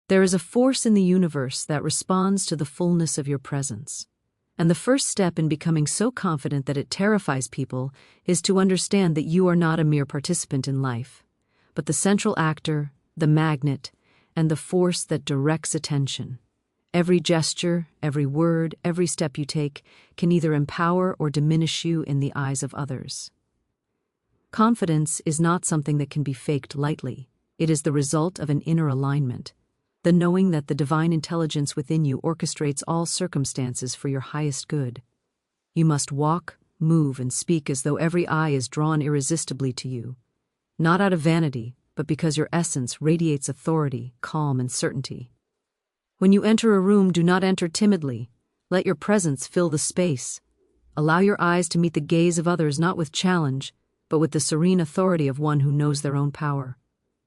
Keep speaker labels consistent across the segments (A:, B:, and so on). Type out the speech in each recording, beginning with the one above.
A: There is a force in the universe that responds to the fullness of your presence. And the first step in becoming so confident that it terrifies people is to understand that you are not a mere participant in life, but the central actor, the magnet, and the force that directs attention. Every gesture, every word, every step you take can either empower or diminish you in the eyes of others. Confidence is not something that can be faked lightly. It is the result of an inner alignment, the knowing that the divine intelligence within you orchestrates all circumstances for your highest good. You must walk, move, and speak as though every eye is drawn irresistibly to you, not out of vanity, but because your essence radiates authority, calm, and certainty. When you enter a room, do not enter timidly. Let your presence fill the space. Allow your eyes to meet the gaze of others not with challenge, but with the serene authority of one who knows their own power.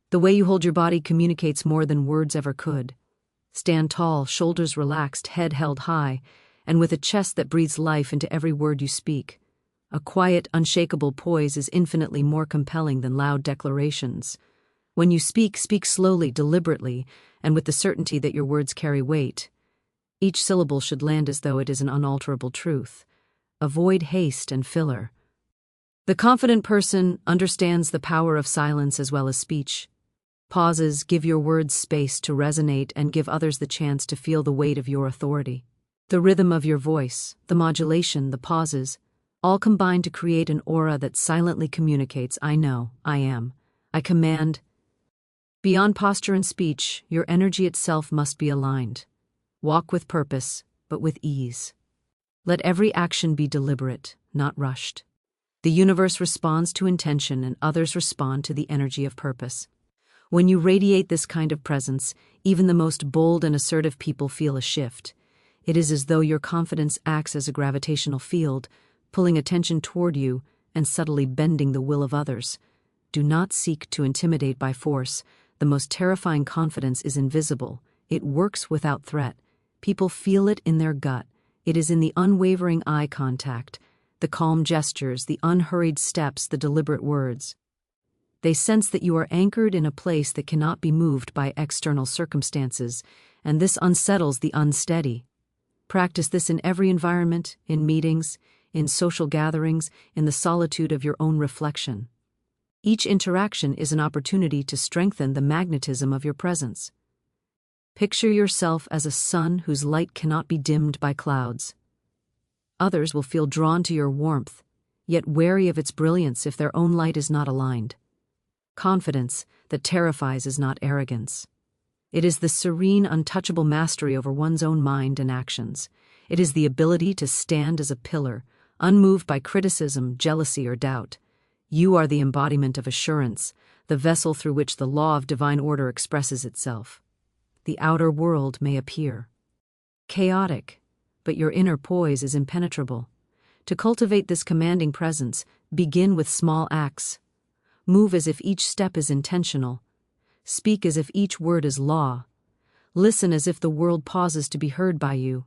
A: The way you hold your body communicates more than words ever could. Stand tall, shoulders relaxed, head held high, and with a chest that breathes life into every word you speak. A quiet, unshakable poise is infinitely more compelling than loud declarations. When you speak, speak slowly, deliberately, and with the certainty that your words carry weight. Each syllable should land as though it is an unalterable truth. Avoid haste and filler. The confident person understands the power of silence as well as speech. Pauses give your words space to resonate and give others the chance to feel the weight of your authority. The rhythm of your voice, the modulation, the pauses, all combine to create an aura that silently communicates, I know, I am, I command. Beyond posture and speech, your energy itself must be aligned. Walk with purpose, but with ease. Let every action be deliberate, not rushed. The universe responds to intention and others respond to the energy of purpose. When you radiate this kind of presence, even the most bold and assertive people feel a shift. It is as though your confidence acts as a gravitational field, pulling attention toward you and subtly bending the will of others. Do not seek to intimidate by force. The most terrifying confidence is invisible. It works without threat. People feel it in their gut. It is in the unwavering eye contact, the calm gestures, the unhurried steps, the deliberate words. They sense that you are anchored in a place that cannot be moved by external circumstances, and this unsettles the unsteady. Practice this in every environment, in meetings, in social gatherings, in the solitude of your own reflection. Each interaction is an opportunity to strengthen the magnetism of your presence. Picture yourself as a sun whose light cannot be dimmed by clouds. Others will feel drawn to your warmth, yet wary of its brilliance if their own light is not aligned. Confidence that terrifies is not arrogance. It is the serene, untouchable mastery over one's own mind and actions. It is the ability to stand as a pillar, unmoved by criticism, jealousy, or doubt. You are the embodiment of assurance, the vessel through which the law of divine order expresses itself. The outer world may appear chaotic, but your inner poise is impenetrable. To cultivate this commanding presence, begin with small acts. Move as if each step is intentional. Speak as if each word is law. Listen as if the world pauses to be heard by you.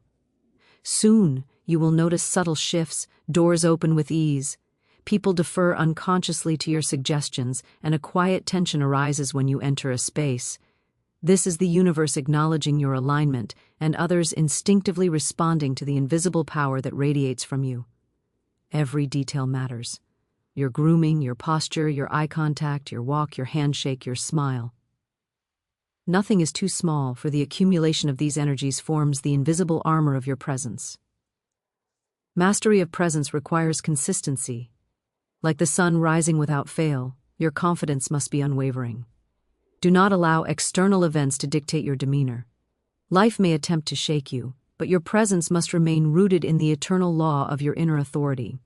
A: Soon, you will notice subtle shifts, doors open with ease. People defer unconsciously to your suggestions, and a quiet tension arises when you enter a space. This is the universe acknowledging your alignment, and others instinctively responding to the invisible power that radiates from you. Every detail matters. Your grooming, your posture, your eye contact, your walk, your handshake, your smile. Nothing is too small, for the accumulation of these energies forms the invisible armor of your presence. Mastery of presence requires consistency. Like the sun rising without fail, your confidence must be unwavering. Do not allow external events to dictate your demeanor. Life may attempt to shake you, but your presence must remain rooted in the eternal law of your inner authority.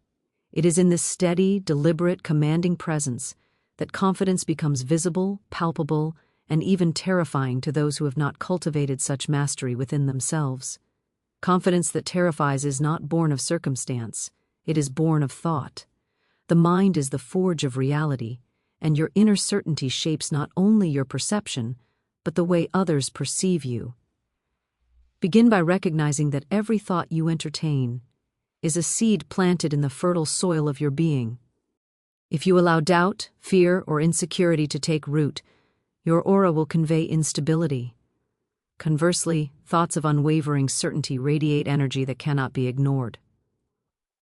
A: It is in this steady, deliberate, commanding presence that confidence becomes visible, palpable, and even terrifying to those who have not cultivated such mastery within themselves. Confidence that terrifies is not born of circumstance, it is born of thought. The mind is the forge of reality, and your inner certainty shapes not only your perception, but the way others perceive you. Begin by recognizing that every thought you entertain is a seed planted in the fertile soil of your being. If you allow doubt, fear, or insecurity to take root, your aura will convey instability. Conversely, thoughts of unwavering certainty radiate energy that cannot be ignored.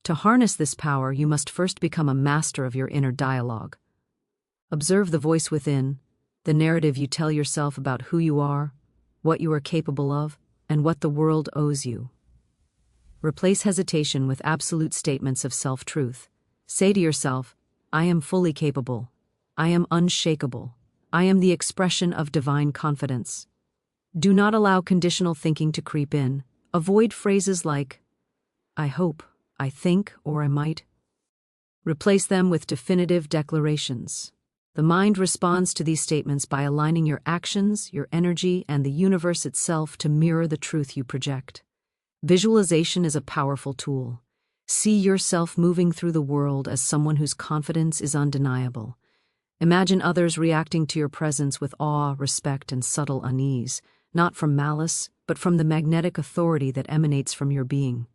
A: To harness this power, you must first become a master of your inner dialogue. Observe the voice within, the narrative you tell yourself about who you are, what you are capable of, and what the world owes you. Replace hesitation with absolute statements of self-truth. Say to yourself, I am fully capable. I am unshakable. I am the expression of divine confidence. Do not allow conditional thinking to creep in. Avoid phrases like, I hope, I think, or I might. Replace them with definitive declarations. The mind responds to these statements by aligning your actions, your energy, and the universe itself to mirror the truth you project. Visualization is a powerful tool. See yourself moving through the world as someone whose confidence is undeniable. Imagine others reacting to your presence with awe, respect, and subtle unease, not from malice, but from the magnetic authority that emanates from your being.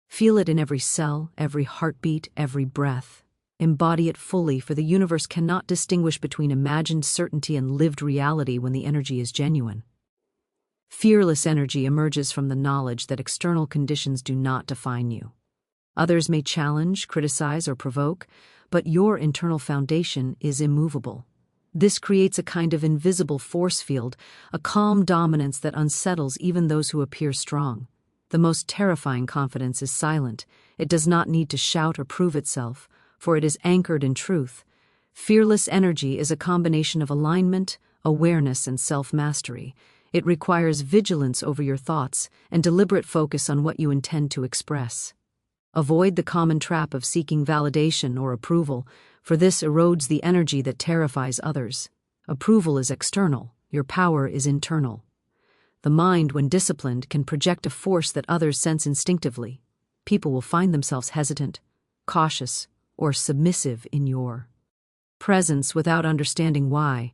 A: Feel it in every cell, every heartbeat, every breath. Embody it fully, for the universe cannot distinguish between imagined certainty and lived reality when the energy is genuine. Fearless energy emerges from the knowledge that external conditions do not define you. Others may challenge, criticize, or provoke, but your internal foundation is immovable. This creates a kind of invisible force field, a calm dominance that unsettles even those who appear strong. The most terrifying confidence is silent. It does not need to shout or prove itself, for it is anchored in truth. Fearless energy is a combination of alignment, awareness, and self-mastery. It requires vigilance over your thoughts and deliberate focus on what you intend to express. Avoid the common trap of seeking validation or approval, for this erodes the energy that terrifies others. Approval is external, your power is internal. The mind, when disciplined, can project a force that others sense instinctively. People will find themselves hesitant, cautious, or submissive in your presence without understanding why.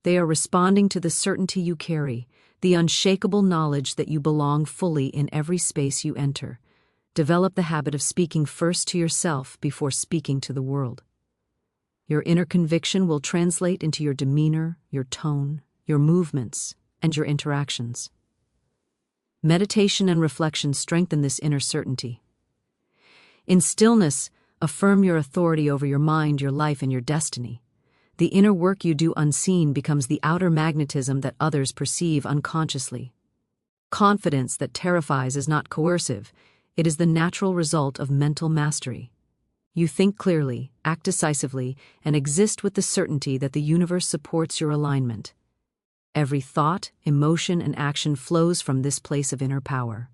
A: They are responding to the certainty you carry, the unshakable knowledge that you belong fully in every space you enter. Develop the habit of speaking first to yourself before speaking to the world. Your inner conviction will translate into your demeanor, your tone, your movements, and your interactions. Meditation and reflection strengthen this inner certainty. In stillness, affirm your authority over your mind, your life, and your destiny. The inner work you do unseen becomes the outer magnetism that others perceive unconsciously. Confidence that terrifies is not coercive. It is the natural result of mental mastery. You think clearly, act decisively, and exist with the certainty that the universe supports your alignment. Every thought, emotion, and action flows from this place of inner power.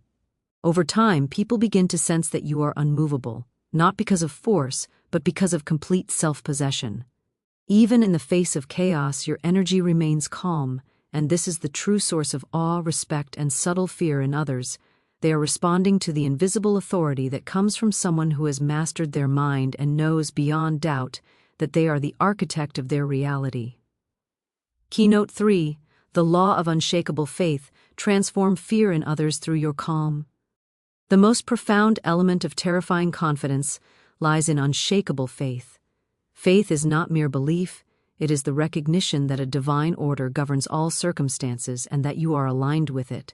A: Over time, people begin to sense that you are unmovable, not because of force, but because of complete self-possession. Even in the face of chaos, your energy remains calm, and this is the true source of awe, respect, and subtle fear in others. They are responding to the invisible authority that comes from someone who has mastered their mind and knows beyond doubt that they are the architect of their reality. Keynote 3: The Law of Unshakable Faith. Transform fear in others through your calm. The most profound element of terrifying confidence lies in unshakable faith. Faith is not mere belief, it is the recognition that a divine order governs all circumstances and that you are aligned with it.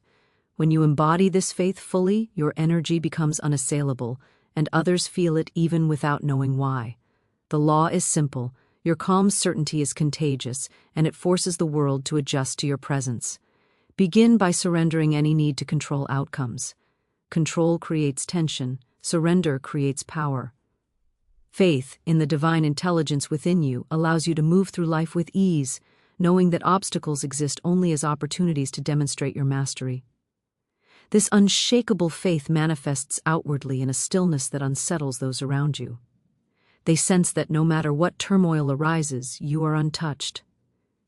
A: When you embody this faith fully, your energy becomes unassailable, and others feel it even without knowing why. The law is simple. Your calm certainty is contagious, and it forces the world to adjust to your presence. Begin by surrendering any need to control outcomes. Control creates tension, surrender creates power. Faith in the divine intelligence within you allows you to move through life with ease, knowing that obstacles exist only as opportunities to demonstrate your mastery. This unshakable faith manifests outwardly in a stillness that unsettles those around you. They sense that no matter what turmoil arises, you are untouched.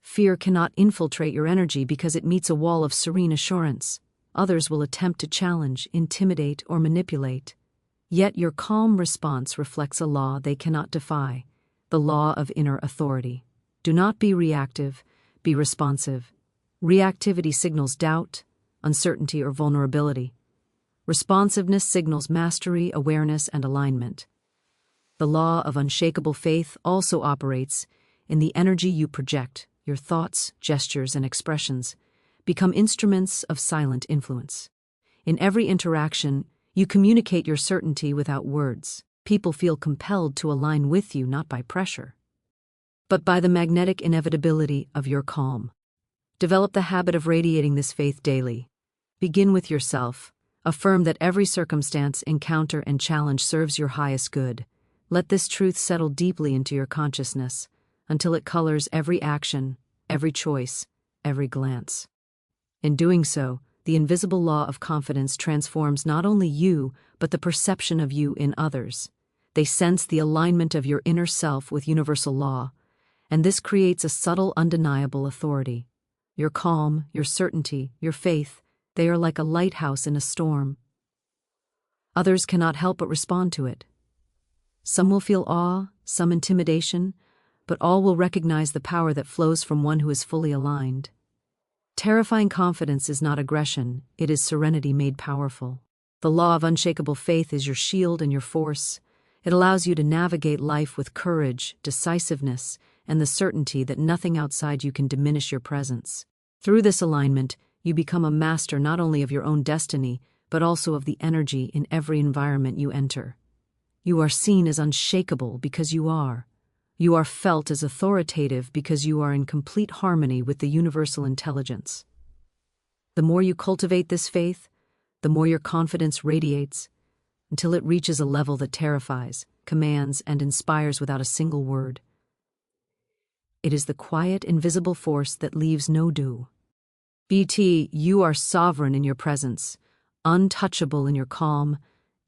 A: Fear cannot infiltrate your energy because it meets a wall of serene assurance. Others will attempt to challenge, intimidate, or manipulate. Yet your calm response reflects a law they cannot defy, the law of inner authority. Do not be reactive, be responsive. Reactivity signals doubt, uncertainty, or vulnerability. Responsiveness signals mastery, awareness, and alignment. The law of unshakable faith also operates in the energy you project, your thoughts, gestures, and expressions. become instruments of silent influence. In every interaction, you communicate your certainty without words. People feel compelled to align with you not by pressure, but by the magnetic inevitability of your calm. Develop the habit of radiating this faith daily. Begin with yourself. Affirm that every circumstance, encounter, and challenge serves your highest good. Let this truth settle deeply into your consciousness until it colors every action, every choice, every glance. In doing so, the invisible law of confidence transforms not only you, but the perception of you in others. They sense the alignment of your inner self with universal law, and this creates a subtle, undeniable authority. Your calm, your certainty, your faith, they are like a lighthouse in a storm. Others cannot help but respond to it. Some will feel awe, some intimidation, but all will recognize the power that flows from one who is fully aligned. Terrifying confidence is not aggression, it is serenity made powerful. The law of unshakable faith is your shield and your force. It allows you to navigate life with courage, decisiveness, and the certainty that nothing outside you can diminish your presence. Through this alignment, you become a master not only of your own destiny, but also of the energy in every environment you enter. You are seen as unshakable because you are. You are felt as authoritative because you are in complete harmony with the universal intelligence. The more you cultivate this faith, the more your confidence radiates, until it reaches a level that terrifies, commands, and inspires without a single word. It is the quiet, invisible force that leaves no dew. You are sovereign in your presence, untouchable in your calm,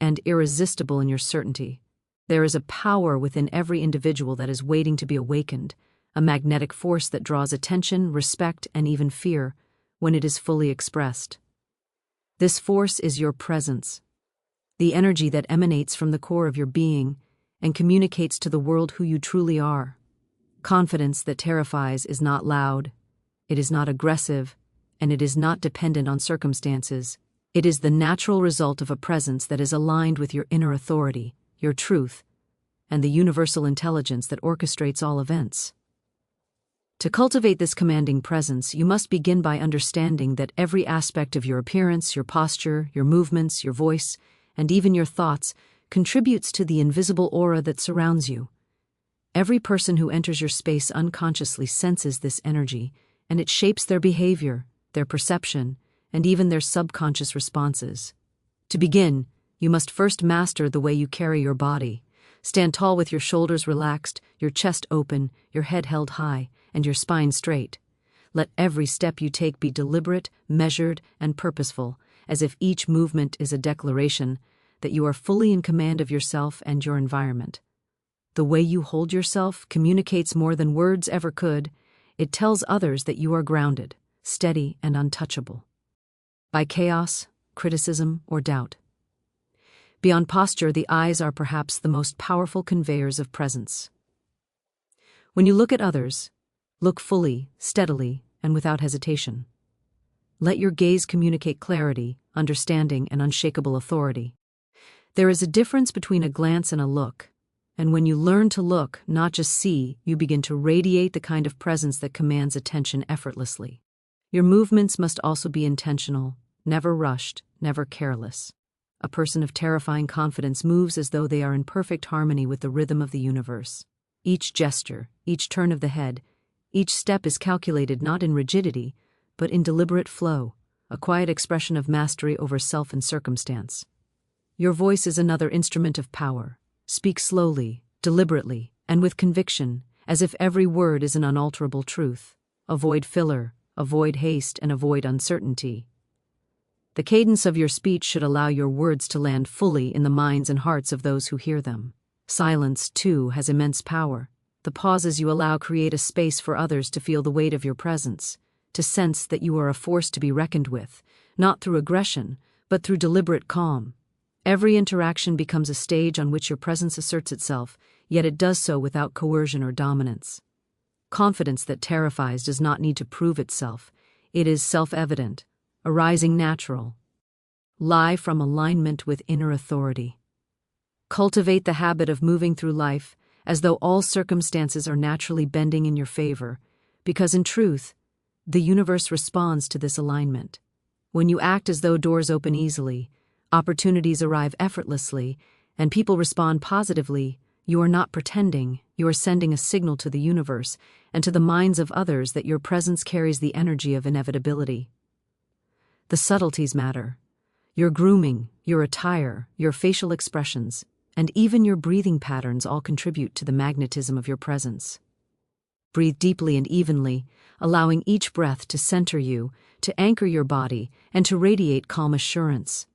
A: and irresistible in your certainty. There is a power within every individual that is waiting to be awakened, a magnetic force that draws attention, respect, and even fear when it is fully expressed. This force is your presence, the energy that emanates from the core of your being and communicates to the world who you truly are. Confidence that terrifies is not loud, it is not aggressive, and it is not dependent on circumstances. It is the natural result of a presence that is aligned with your inner authority, your truth, and the universal intelligence that orchestrates all events. To cultivate this commanding presence, you must begin by understanding that every aspect of your appearance, your posture, your movements, your voice, and even your thoughts contributes to the invisible aura that surrounds you. Every person who enters your space unconsciously senses this energy, and it shapes their behavior, their perception, and even their subconscious responses. To begin, you must first master the way you carry your body. Stand tall with your shoulders relaxed, your chest open, your head held high, and your spine straight. Let every step you take be deliberate, measured, and purposeful, as if each movement is a declaration that you are fully in command of yourself and your environment. The way you hold yourself communicates more than words ever could. It tells others that you are grounded, steady, and untouchable by chaos, criticism, or doubt. Beyond posture, the eyes are perhaps the most powerful conveyors of presence. When you look at others, look fully, steadily, and without hesitation. Let your gaze communicate clarity, understanding, and unshakable authority. There is a difference between a glance and a look, and when you learn to look, not just see, you begin to radiate the kind of presence that commands attention effortlessly. Your movements must also be intentional, never rushed, never careless. A person of terrifying confidence moves as though they are in perfect harmony with the rhythm of the universe. Each gesture, each turn of the head, each step is calculated not in rigidity, but in deliberate flow, a quiet expression of mastery over self and circumstance. Your voice is another instrument of power. Speak slowly, deliberately, and with conviction, as if every word is an unalterable truth. Avoid filler, avoid haste, and avoid uncertainty. The cadence of your speech should allow your words to land fully in the minds and hearts of those who hear them. Silence, too, has immense power. The pauses you allow create a space for others to feel the weight of your presence, to sense that you are a force to be reckoned with, not through aggression, but through deliberate calm. Every interaction becomes a stage on which your presence asserts itself, yet it does so without coercion or dominance. Confidence that terrifies does not need to prove itself. It is self-evident, arising natural. Lie from alignment with inner authority. Cultivate the habit of moving through life as though all circumstances are naturally bending in your favor, because in truth, The universe responds to this alignment. When you act as though doors open easily, opportunities arrive effortlessly, and people respond positively, you are not pretending, you are sending a signal to the universe and to the minds of others that your presence carries the energy of inevitability. The subtleties matter. Your grooming, your attire, your facial expressions, and even your breathing patterns all contribute to the magnetism of your presence. Breathe deeply and evenly, allowing each breath to center you, to anchor your body, and to radiate calm assurance.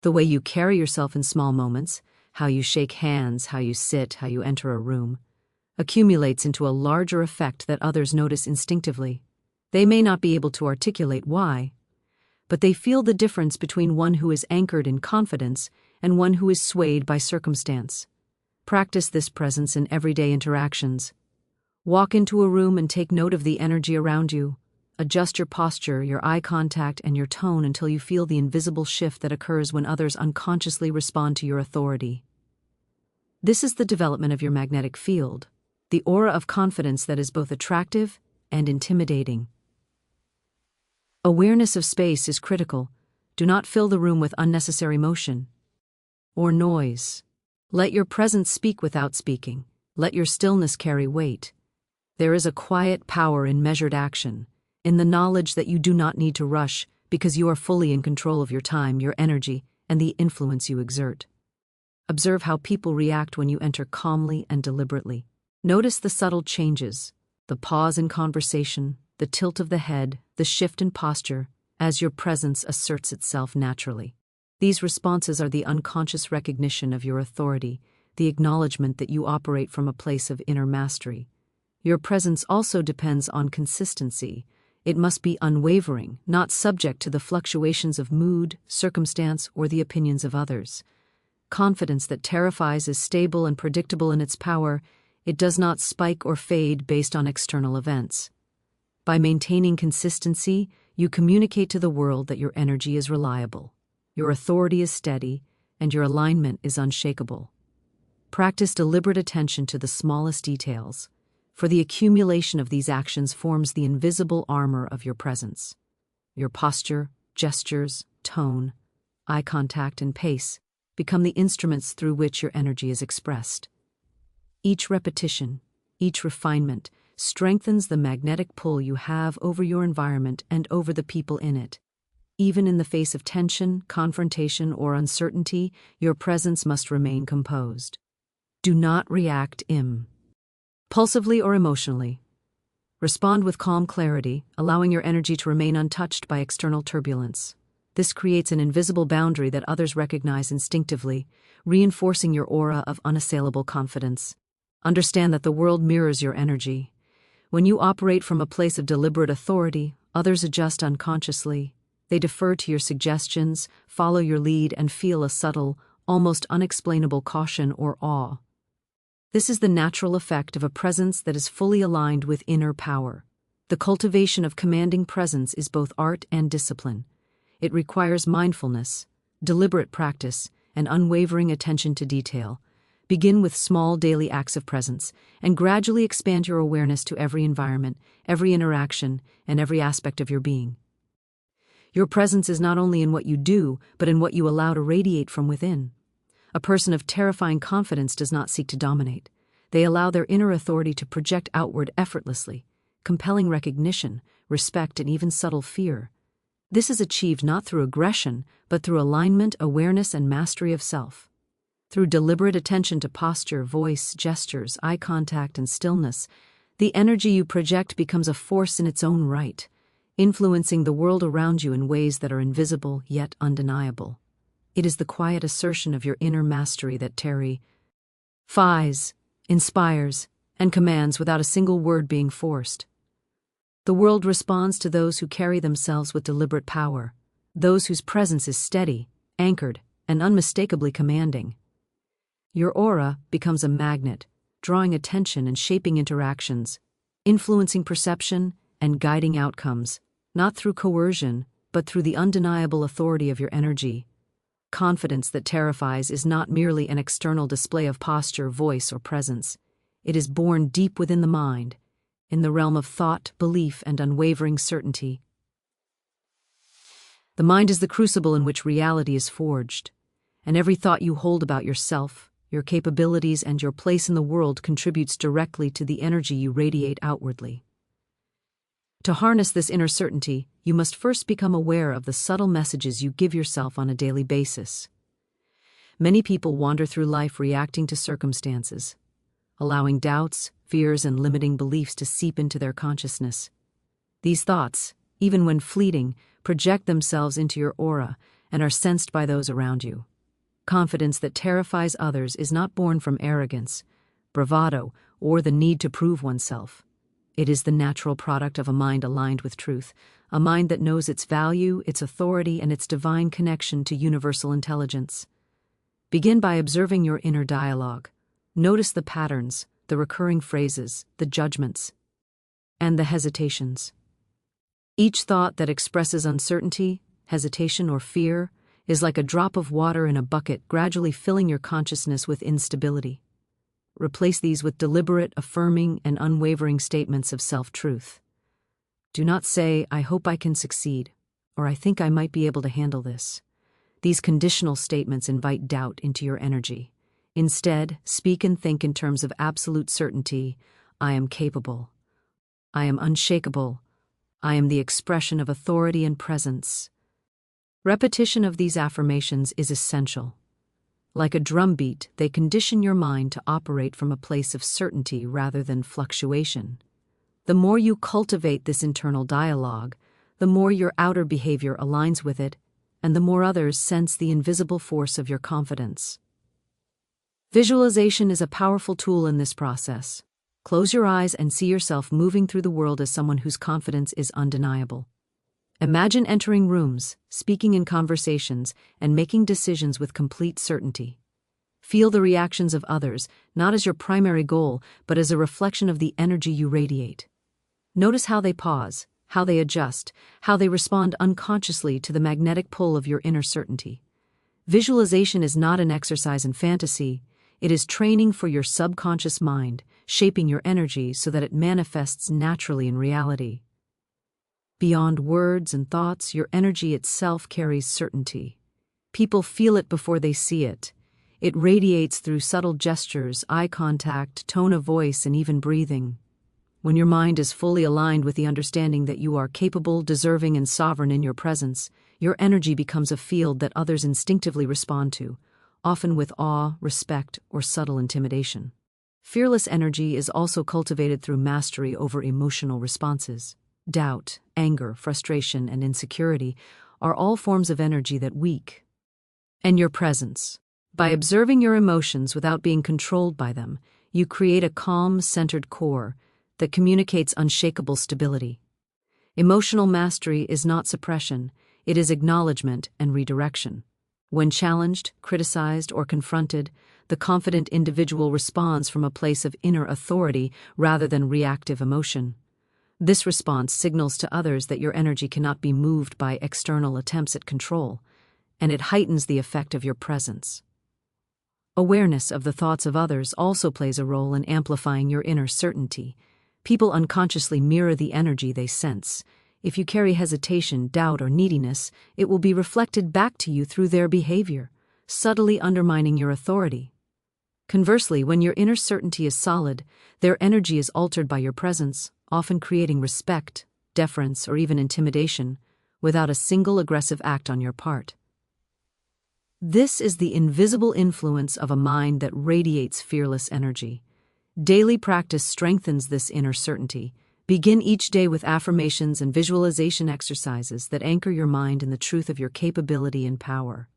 A: The way you carry yourself in small moments, how you shake hands, how you sit, how you enter a room, accumulates into a larger effect that others notice instinctively. They may not be able to articulate why, but they feel the difference between one who is anchored in confidence and one who is swayed by circumstance. Practice this presence in everyday interactions. Walk into a room and take note of the energy around you. Adjust your posture, your eye contact, and your tone until you feel the invisible shift that occurs when others unconsciously respond to your authority. This is the development of your magnetic field, the aura of confidence that is both attractive and intimidating. Awareness of space is critical. Do not fill the room with unnecessary motion or noise. Let your presence speak without speaking. Let your stillness carry weight. There is a quiet power in measured action, in the knowledge that you do not need to rush because you are fully in control of your time, your energy, and the influence you exert. Observe how people react when you enter calmly and deliberately. Notice the subtle changes, the pause in conversation, the tilt of the head, the shift in posture, as your presence asserts itself naturally. These responses are the unconscious recognition of your authority, the acknowledgement that you operate from a place of inner mastery. Your presence also depends on consistency. It must be unwavering, not subject to the fluctuations of mood, circumstance, or the opinions of others. Confidence that terrifies is stable and predictable in its power. It does not spike or fade based on external events. By maintaining consistency, you communicate to the world that your energy is reliable, your authority is steady, and your alignment is unshakable. Practice deliberate attention to the smallest details, for the accumulation of these actions forms the invisible armor of your presence. Your posture, gestures, tone, eye contact, and pace become the instruments through which your energy is expressed. Each repetition, each refinement, strengthens the magnetic pull you have over your environment and over the people in it. Even in the face of tension, confrontation, or uncertainty, your presence must remain composed. Do not react impulsively or emotionally. Respond with calm clarity, allowing your energy to remain untouched by external turbulence. This creates an invisible boundary that others recognize instinctively, reinforcing your aura of unassailable confidence. Understand that the world mirrors your energy. When you operate from a place of deliberate authority, others adjust unconsciously. They defer to your suggestions, follow your lead, and feel a subtle, almost unexplainable caution or awe. This is the natural effect of a presence that is fully aligned with inner power. The cultivation of commanding presence is both art and discipline. It requires mindfulness, deliberate practice, and unwavering attention to detail. Begin with small daily acts of presence, and gradually expand your awareness to every environment, every interaction, and every aspect of your being. Your presence is not only in what you do, but in what you allow to radiate from within. A person of terrifying confidence does not seek to dominate. They allow their inner authority to project outward effortlessly, compelling recognition, respect, and even subtle fear. This is achieved not through aggression, but through alignment, awareness, and mastery of self. Through deliberate attention to posture, voice, gestures, eye contact, and stillness, the energy you project becomes a force in its own right, influencing the world around you in ways that are invisible yet undeniable. It is the quiet assertion of your inner mastery that terrifies, inspires, and commands without a single word being forced. The world responds to those who carry themselves with deliberate power, those whose presence is steady, anchored, and unmistakably commanding. Your aura becomes a magnet, drawing attention and shaping interactions, influencing perception and guiding outcomes, not through coercion, but through the undeniable authority of your energy. Confidence that terrifies is not merely an external display of posture, voice, or presence. It is born deep within the mind, in the realm of thought, belief, and unwavering certainty. The mind is the crucible in which reality is forged, and every thought you hold about yourself, your capabilities, and your place in the world contributes directly to the energy you radiate outwardly. To harness this inner certainty, you must first become aware of the subtle messages you give yourself on a daily basis. Many people wander through life reacting to circumstances, allowing doubts, fears, and limiting beliefs to seep into their consciousness. These thoughts, even when fleeting, project themselves into your aura and are sensed by those around you. Confidence that terrifies others is not born from arrogance, bravado, or the need to prove oneself. It is the natural product of a mind aligned with truth, a mind that knows its value, its authority, and its divine connection to universal intelligence. Begin by observing your inner dialogue. Notice the patterns, the recurring phrases, the judgments, and the hesitations. Each thought that expresses uncertainty, hesitation, or fear is like a drop of water in a bucket, gradually filling your consciousness with instability. Replace these with deliberate, affirming, and unwavering statements of self-truth. Do not say, "I hope I can succeed," or "I think I might be able to handle this." These conditional statements invite doubt into your energy. Instead, speak and think in terms of absolute certainty. I am capable. I am unshakable. I am the expression of authority and presence. Repetition of these affirmations is essential. Like a drumbeat, they condition your mind to operate from a place of certainty rather than fluctuation. The more you cultivate this internal dialogue, the more your outer behavior aligns with it, and the more others sense the invisible force of your confidence. Visualization is a powerful tool in this process. Close your eyes and see yourself moving through the world as someone whose confidence is undeniable. Imagine entering rooms, speaking in conversations, and making decisions with complete certainty. Feel the reactions of others, not as your primary goal, but as a reflection of the energy you radiate. Notice how they pause, how they adjust, how they respond unconsciously to the magnetic pull of your inner certainty. Visualization is not an exercise in fantasy. It is training for your subconscious mind, shaping your energy so that it manifests naturally in reality. Beyond words and thoughts, your energy itself carries certainty. People feel it before they see it. It radiates through subtle gestures, eye contact, tone of voice, and even breathing. When your mind is fully aligned with the understanding that you are capable, deserving, and sovereign in your presence, your energy becomes a field that others instinctively respond to, often with awe, respect, or subtle intimidation. Fearless energy is also cultivated through mastery over emotional responses. Doubt, anger, frustration, and insecurity are all forms of energy that weak. And your presence. By observing your emotions without being controlled by them, you create a calm, centered core that communicates unshakable stability. Emotional mastery is not suppression, it is acknowledgement and redirection. When challenged, criticized, or confronted, the confident individual responds from a place of inner authority rather than reactive emotion. This response signals to others that your energy cannot be moved by external attempts at control, and it heightens the effect of your presence. Awareness of the thoughts of others also plays a role in amplifying your inner certainty. People unconsciously mirror the energy they sense. If you carry hesitation, doubt, or neediness, it will be reflected back to you through their behavior, subtly undermining your authority. Conversely, when your inner certainty is solid, their energy is altered by your presence, often creating respect, deference, or even intimidation, without a single aggressive act on your part. This is the invisible influence of a mind that radiates fearless energy. Daily practice strengthens this inner certainty. Begin each day with affirmations and visualization exercises that anchor your mind in the truth of your capability and power.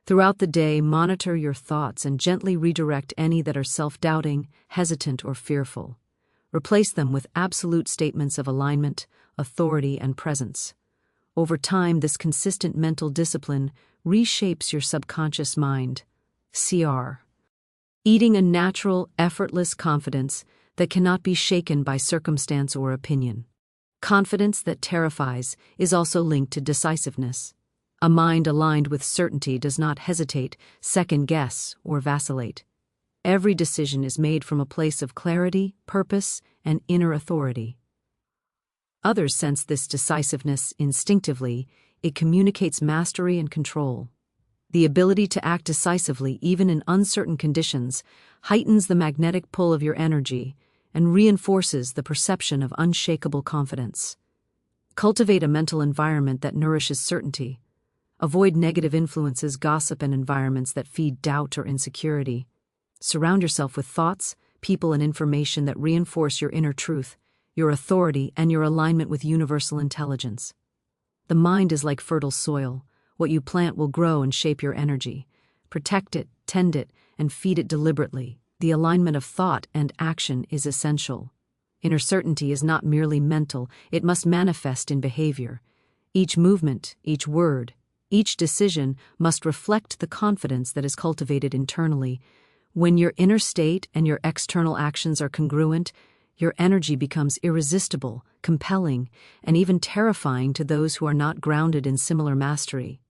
A: Throughout the day, monitor your thoughts and gently redirect any that are self-doubting, hesitant, or fearful. Replace them with absolute statements of alignment, authority, and presence. Over time, this consistent mental discipline reshapes your subconscious mind. CR. Eating a natural, effortless confidence that cannot be shaken by circumstance or opinion. Confidence that terrifies is also linked to decisiveness. A mind aligned with certainty does not hesitate, second-guess, or vacillate. Every decision is made from a place of clarity, purpose, and inner authority. Others sense this decisiveness instinctively. It communicates mastery and control. The ability to act decisively, even in uncertain conditions, heightens the magnetic pull of your energy and reinforces the perception of unshakable confidence. Cultivate a mental environment that nourishes certainty. Avoid negative influences, gossip, and environments that feed doubt or insecurity. Surround yourself with thoughts, people, and information that reinforce your inner truth, your authority, and your alignment with universal intelligence. The mind is like fertile soil. What you plant will grow and shape your energy. Protect it, tend it, and feed it deliberately. The alignment of thought and action is essential. Inner certainty is not merely mental, it must manifest in behavior. Each movement, each word, each decision must reflect the confidence that is cultivated internally. When your inner state and your external actions are congruent, your energy becomes irresistible, compelling, and even terrifying to those who are not grounded in similar mastery.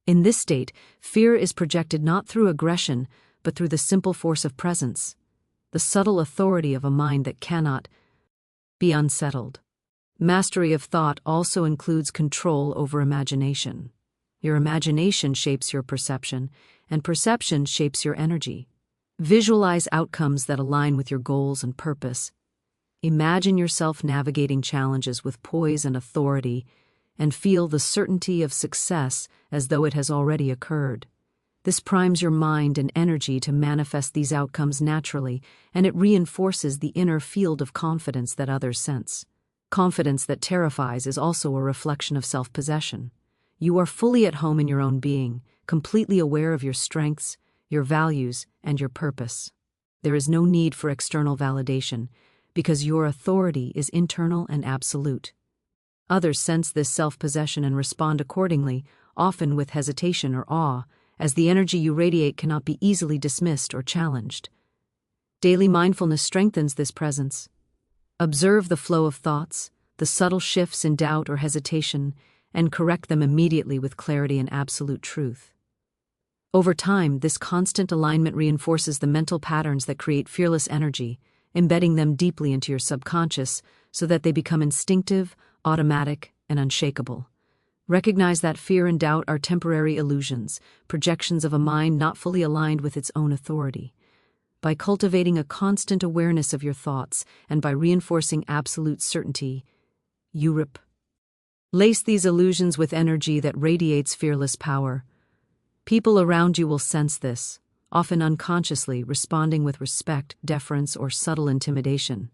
A: In this state, fear is projected not through aggression, but through the simple force of presence, the subtle authority of a mind that cannot be unsettled. Mastery of thought also includes control over imagination. Your imagination shapes your perception, and perception shapes your energy. Visualize outcomes that align with your goals and purpose. Imagine yourself navigating challenges with poise and authority, and feel the certainty of success as though it has already occurred. This primes your mind and energy to manifest these outcomes naturally, and it reinforces the inner field of confidence that others sense. Confidence that terrifies is also a reflection of self-possession. You are fully at home in your own being, completely aware of your strengths, your values, and your purpose. There is no need for external validation, because your authority is internal and absolute. Others sense this self-possession and respond accordingly, often with hesitation or awe, as the energy you radiate cannot be easily dismissed or challenged. Daily mindfulness strengthens this presence. Observe the flow of thoughts, the subtle shifts in doubt or hesitation, and correct them immediately with clarity and absolute truth. Over time, this constant alignment reinforces the mental patterns that create fearless energy, embedding them deeply into your subconscious so that they become instinctive, automatic, and unshakable. Recognize that fear and doubt are temporary illusions, projections of a mind not fully aligned with its own authority. By cultivating a constant awareness of your thoughts and by reinforcing absolute certainty, you lace these illusions with energy that radiates fearless power. People around you will sense this, often unconsciously responding with respect, deference, or subtle intimidation.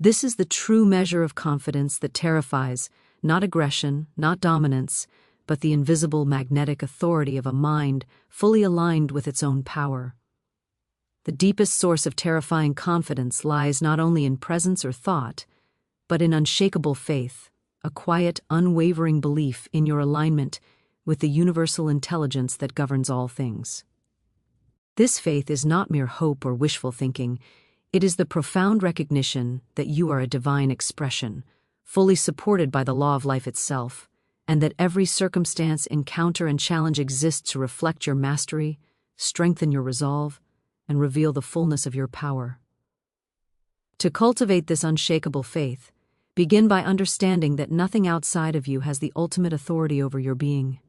A: This is the true measure of confidence that terrifies, not aggression, not dominance, but the invisible magnetic authority of a mind fully aligned with its own power. The deepest source of terrifying confidence lies not only in presence or thought, but in unshakable faith, a quiet, unwavering belief in your alignment with the universal intelligence that governs all things. This faith is not mere hope or wishful thinking. It is the profound recognition that you are a divine expression, fully supported by the law of life itself, and that every circumstance, encounter, and challenge exists to reflect your mastery, strengthen your resolve, and reveal the fullness of your power. To cultivate this unshakable faith, begin by understanding that nothing outside of you has the ultimate authority over your being.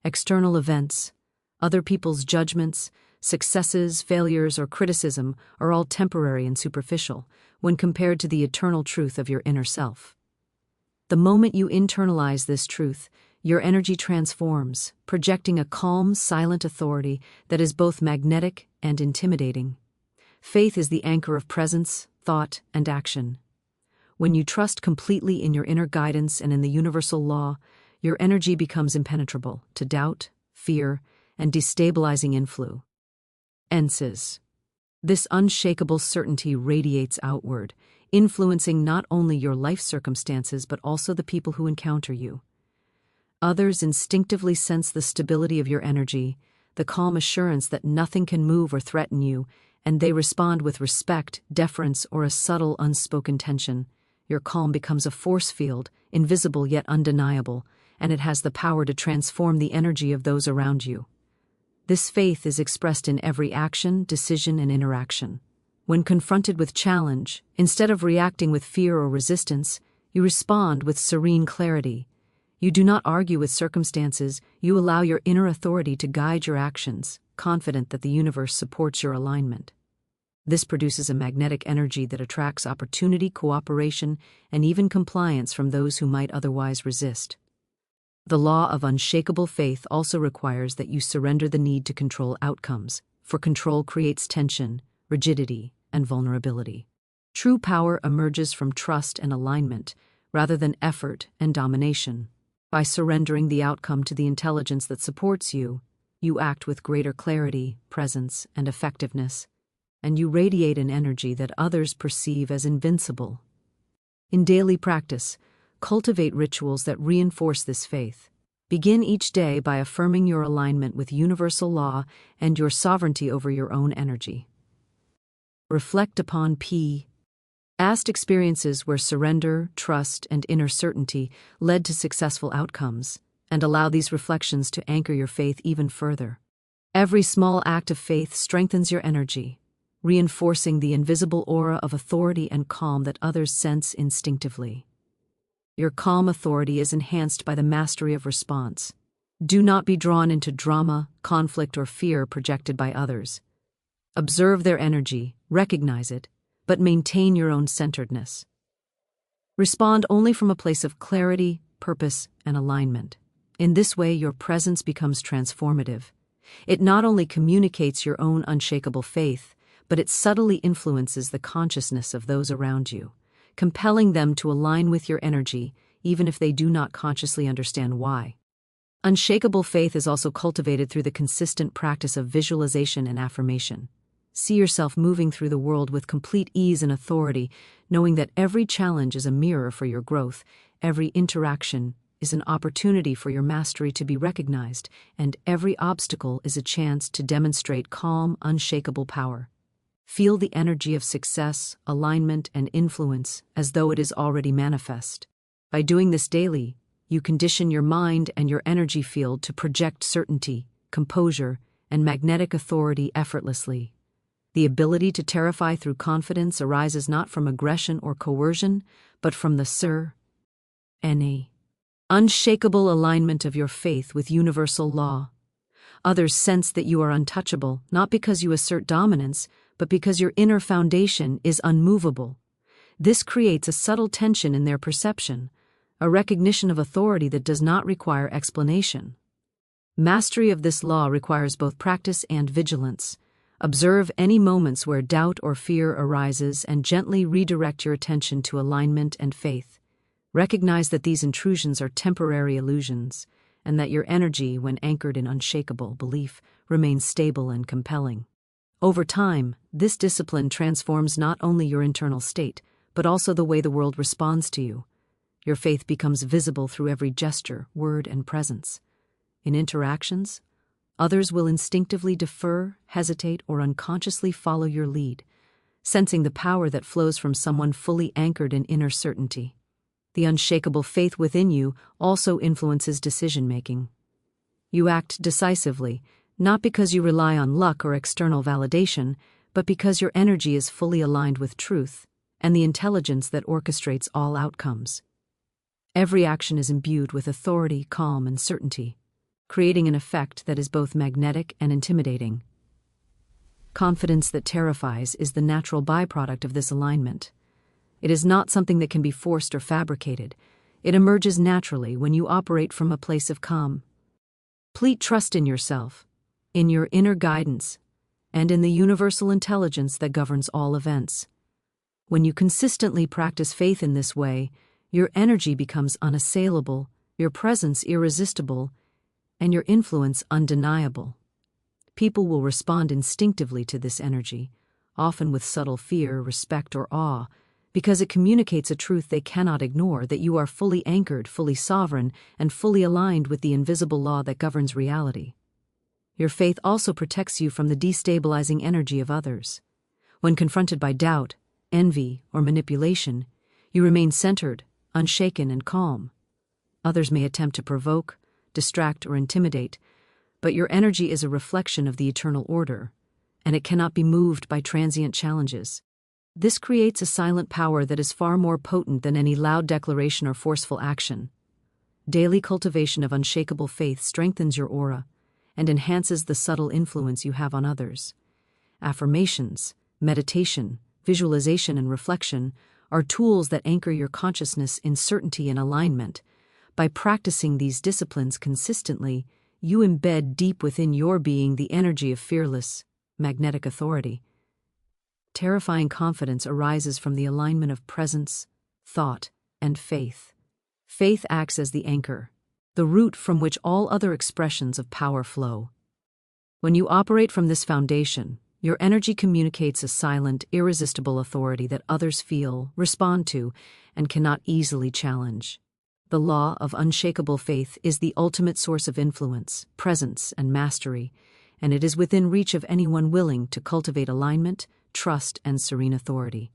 A: External events, other people's judgments, successes, failures, or criticism are all temporary and superficial when compared to the eternal truth of your inner self. The moment you internalize this truth, your energy transforms, projecting a calm, silent authority that is both magnetic and intimidating. Faith is the anchor of presence, thought, and action. When you trust completely in your inner guidance and in the universal law, your energy becomes impenetrable to doubt, fear, and destabilizing influences. This unshakable certainty radiates outward, influencing not only your life circumstances but also the people who encounter you. Others instinctively sense the stability of your energy, the calm assurance that nothing can move or threaten you, and they respond with respect, deference, or a subtle, unspoken tension. Your calm becomes a force field, invisible yet undeniable, and it has the power to transform the energy of those around you. This faith is expressed in every action, decision, and interaction. When confronted with challenge, instead of reacting with fear or resistance, you respond with serene clarity. You do not argue with circumstances, you allow your inner authority to guide your actions, confident that the universe supports your alignment. This produces a magnetic energy that attracts opportunity, cooperation, and even compliance from those who might otherwise resist. The law of unshakable faith also requires that you surrender the need to control outcomes, for control creates tension, rigidity, and vulnerability. True power emerges from trust and alignment, rather than effort and domination. By surrendering the outcome to the intelligence that supports you, you act with greater clarity, presence, and effectiveness, and you radiate an energy that others perceive as invincible. In daily practice, cultivate rituals that reinforce this faith. Begin each day by affirming your alignment with universal law and your sovereignty over your own energy. Reflect upon past experiences where surrender, trust, and inner certainty led to successful outcomes, and allow these reflections to anchor your faith even further. Every small act of faith strengthens your energy, reinforcing the invisible aura of authority and calm that others sense instinctively. Your calm authority is enhanced by the mastery of response. Do not be drawn into drama, conflict, or fear projected by others. Observe their energy, recognize it, but maintain your own centeredness. Respond only from a place of clarity, purpose, and alignment. In this way, your presence becomes transformative. It not only communicates your own unshakable faith, but it subtly influences the consciousness of those around you, compelling them to align with your energy, even if they do not consciously understand why. Unshakable faith is also cultivated through the consistent practice of visualization and affirmation. See yourself moving through the world with complete ease and authority, knowing that every challenge is a mirror for your growth, every interaction is an opportunity for your mastery to be recognized, and every obstacle is a chance to demonstrate calm, unshakable power. Feel the energy of success, alignment, and influence as though it is already manifest. By doing this daily, you condition your mind and your energy field to project certainty, composure, and magnetic authority effortlessly. The ability to terrify through confidence arises not from aggression or coercion, but from the unshakable alignment of your faith with universal law. Others sense that you are untouchable, not because you assert dominance, but because your inner foundation is unmovable. This creates a subtle tension in their perception, a recognition of authority that does not require explanation. Mastery of this law requires both practice and vigilance. Observe any moments where doubt or fear arises and gently redirect your attention to alignment and faith. Recognize that these intrusions are temporary illusions, and that your energy, when anchored in unshakable belief, remains stable and compelling. Over time, this discipline transforms not only your internal state, but also the way the world responds to you. Your faith becomes visible through every gesture, word, and presence. In interactions, others will instinctively defer, hesitate, or unconsciously follow your lead, sensing the power that flows from someone fully anchored in inner certainty. The unshakable faith within you also influences decision-making. You act decisively, not because you rely on luck or external validation, but because your energy is fully aligned with truth and the intelligence that orchestrates all outcomes. Every action is imbued with authority, calm, and certainty, creating an effect that is both magnetic and intimidating. Confidence that terrifies is the natural byproduct of this alignment. It is not something that can be forced or fabricated. It emerges naturally when you operate from a place of calm. Complete trust in yourself, in your inner guidance, and in the universal intelligence that governs all events. When you consistently practice faith in this way, your energy becomes unassailable, your presence irresistible, and your influence undeniable. People will respond instinctively to this energy, often with subtle fear, respect, or awe, because it communicates a truth they cannot ignore, that you are fully anchored, fully sovereign, and fully aligned with the invisible law that governs reality. Your faith also protects you from the destabilizing energy of others. When confronted by doubt, envy, or manipulation, you remain centered, unshaken, and calm. Others may attempt to provoke, distract, or intimidate, But your energy is a reflection of the eternal order, and it cannot be moved by transient challenges. This creates a silent power that is far more potent than any loud declaration or forceful action. Daily cultivation of unshakable faith strengthens your aura and enhances the subtle influence you have on others. Affirmations, meditation, visualization, and reflection are tools that anchor your consciousness in certainty and alignment. By practicing these disciplines consistently, you embed deep within your being the energy of fearless, magnetic authority. Terrifying confidence arises from the alignment of presence, thought, and faith. Faith acts as the anchor, the root from which all other expressions of power flow. When you operate from this foundation, your energy communicates a silent, irresistible authority that others feel, respond to, and cannot easily challenge. The law of unshakable faith is the ultimate source of influence, presence, and mastery, and it is within reach of anyone willing to cultivate alignment, trust, and serene authority.